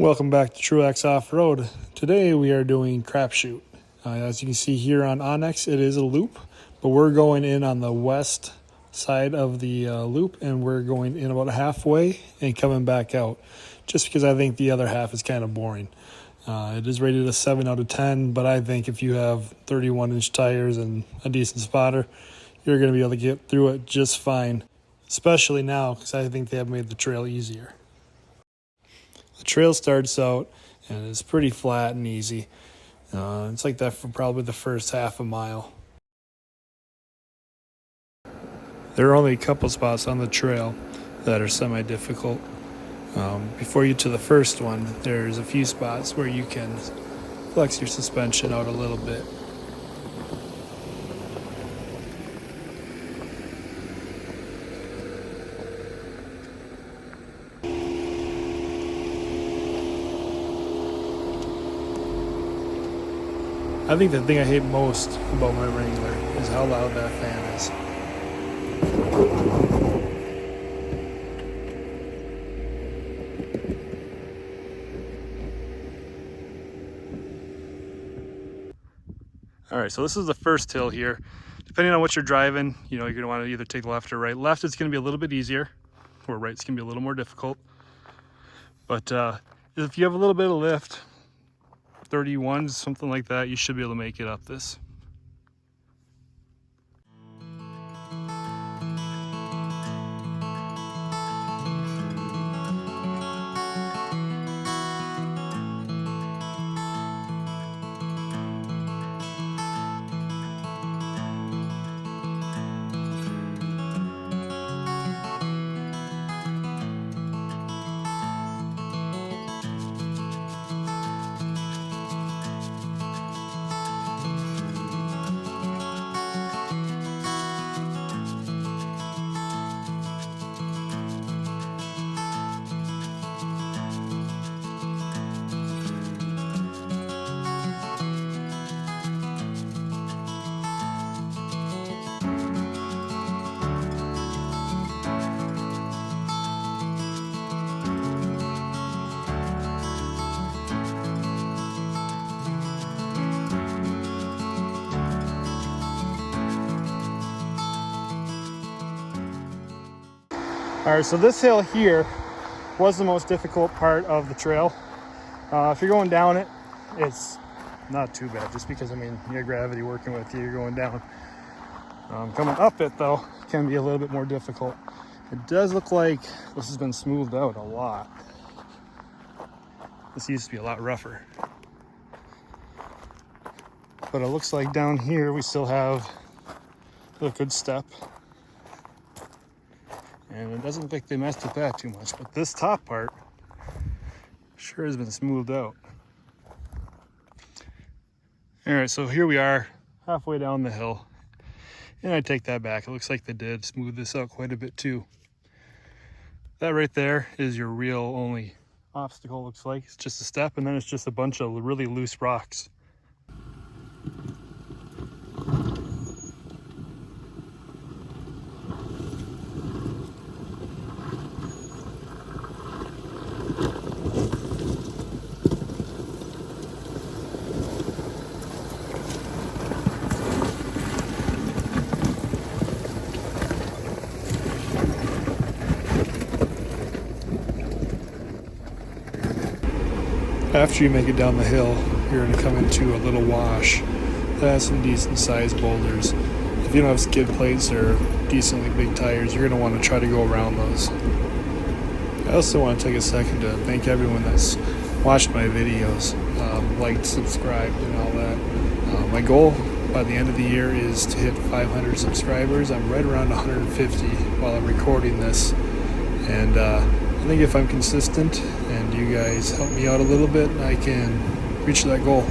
Welcome back to Truax Off-Road. Today we are doing Crapshoot. As you can see here on Onyx, it is a loop, but we're going in on the west side of the loop, and we're going in about halfway and coming back out, just because I think the other half is kind of boring. It is rated a 7 out of 10, but I think if you have 31-inch tires and a decent spotter, you're going to be able to get through it just fine, especially now because I think they have made the trail easier. The trail starts out and it's pretty flat and easy. It's like that for probably the first half a mile. There are only a couple spots on the trail that are semi-difficult. Before you get to the first one, there's a few spots where you can flex your suspension out a little bit. I think the thing I hate most about my Wrangler is how loud that fan is. All right, so this is the first hill here. Depending on what you're driving, you're going to want to either take left or right. Left is going to be a little bit easier, or right's going to be a little more difficult. But if you have a little bit of lift, 31s, something like that, you should be able to make it up this. All right, so this hill here was the most difficult part of the trail. If you're going down it, it's not too bad, just because, you have gravity working with you, you're going down. Coming up it, though, can be a little bit more difficult. It does look like this has been smoothed out a lot. This used to be a lot rougher. But it looks like down here we still have a good step. And it doesn't look like they messed with that too much, but this top part sure has been smoothed out. All right, so here we are halfway down the hill, and I take that back. It looks like they did smooth this out quite a bit too. That right there is your real only obstacle, looks like. It's just a step, and then it's just a bunch of really loose rocks. After you make it down the hill, you're going to come into a little wash that has some decent sized boulders. If you don't have skid plates or decently big tires, you're going to want to try to go around those. I also want to take a second to thank everyone that's watched my videos, liked, subscribed, and all that. My goal by the end of the year is to hit 500 subscribers. I'm right around 150 while I'm recording this, and I think if I'm consistent and you guys help me out a little bit, I can reach that goal.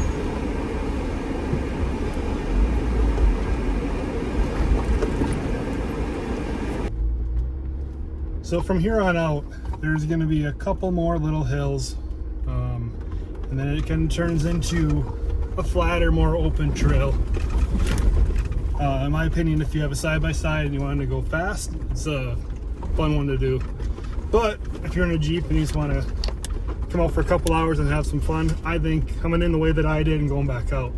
So from here on out, there's going to be a couple more little hills, and then it kind of turns into a flatter, more open trail. In my opinion, if you have a side-by-side and you want to go fast, it's a fun one to do. But if you're in a Jeep and you just want to come out for a couple hours and have some fun, I think coming in the way that I did and going back out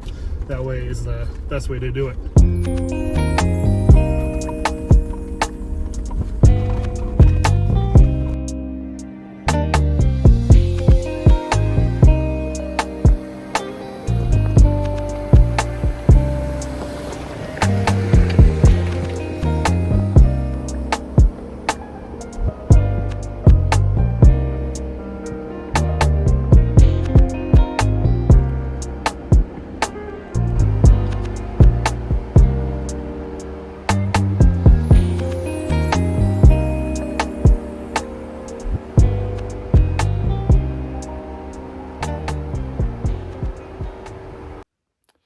that way is the best way to do it.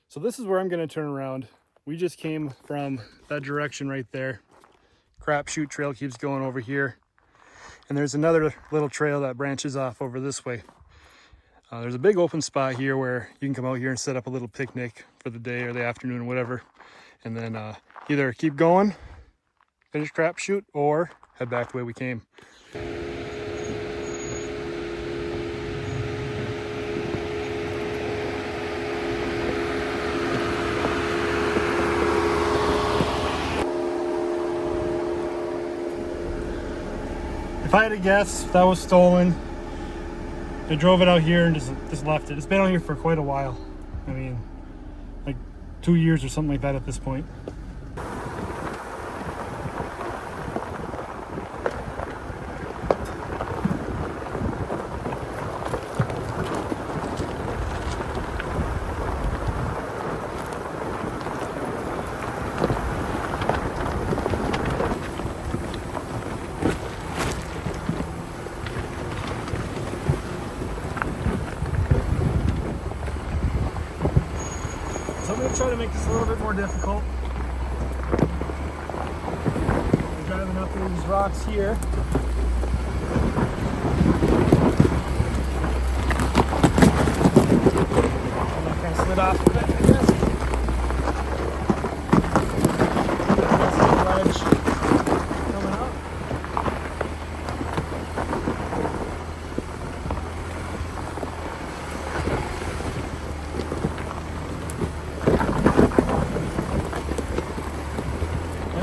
So this is where I'm going to turn around. We just came from that direction right there. Crapshoot Trail keeps going over here. And there's another little trail that branches off over this way. There's a big open spot here where you can come out here and set up a little picnic for the day or the afternoon or whatever. And then either keep going, finish Crapshoot, or head back the way we came. If I had to guess, that was stolen. They drove it out here and just left it. It's been out here for quite a while. I mean, like 2 years or something like that at this point. So I'm going to try to make this a little bit more difficult. We're driving up through these rocks here. I kind of slid off a bit, I guess. Ledge coming up.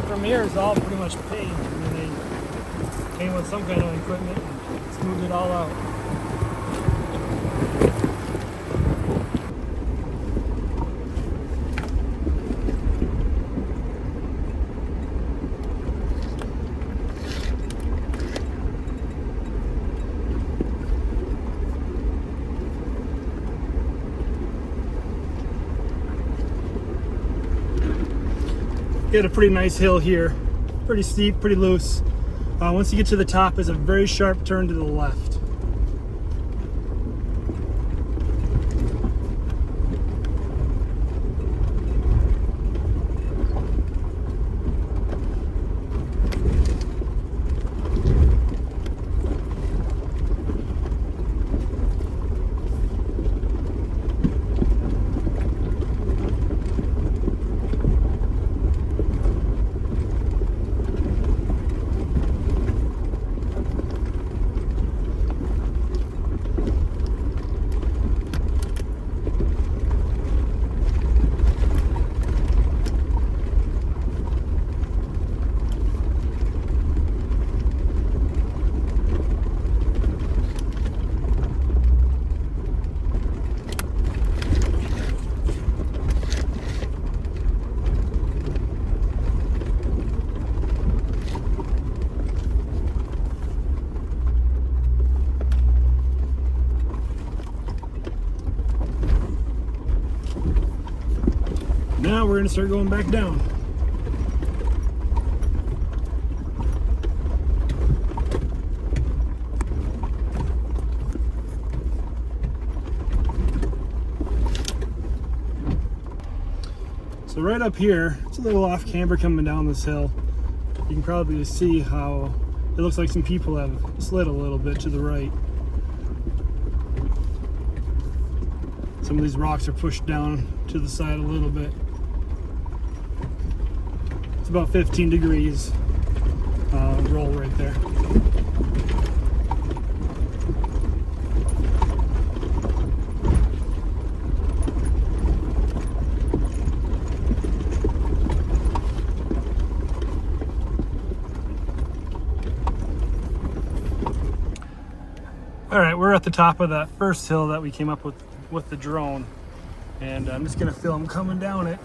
From here is all pretty much paved. I mean, they came with some kind of equipment and smoothed it all out. Get a pretty nice hill here, pretty steep, pretty loose. Once you get to the top, it's a very sharp turn to the left. Now we're going to start going back down. So right up here, it's a little off camber coming down this hill. You can probably see how it looks like some people have slid a little bit to the right. Some of these rocks are pushed down to the side a little bit. It's about 15 degrees roll right there. All right, we're at the top of that first hill that we came up with the drone, and I'm just gonna film coming down it.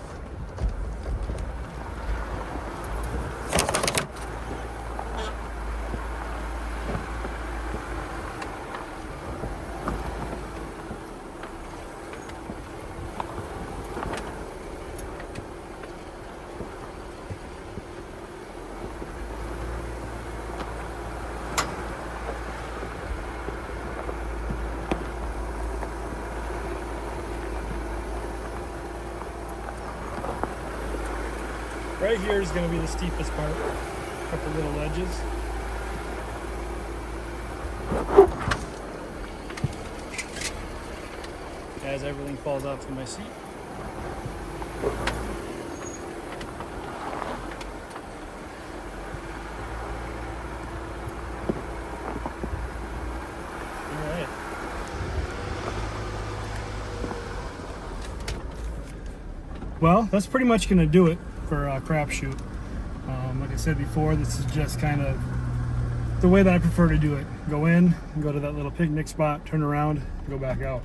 Right here is going to be the steepest part. A couple little ledges. As everything falls out to my seat. All right. Well, that's pretty much going to do it for Crapshoot. Like I said before, this is just kind of the way that I prefer to do it. Go in, go to that little picnic spot, turn around, go back out.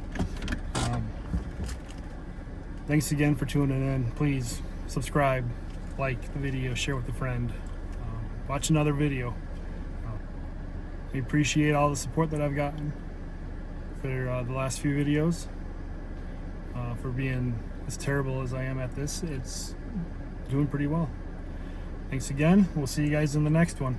Thanks again for tuning in. Please subscribe, like the video, share with a friend. Watch another video. I appreciate all the support that I've gotten for the last few videos. For being as terrible as I am at this, it's doing pretty well. Thanks again. We'll see you guys in the next one.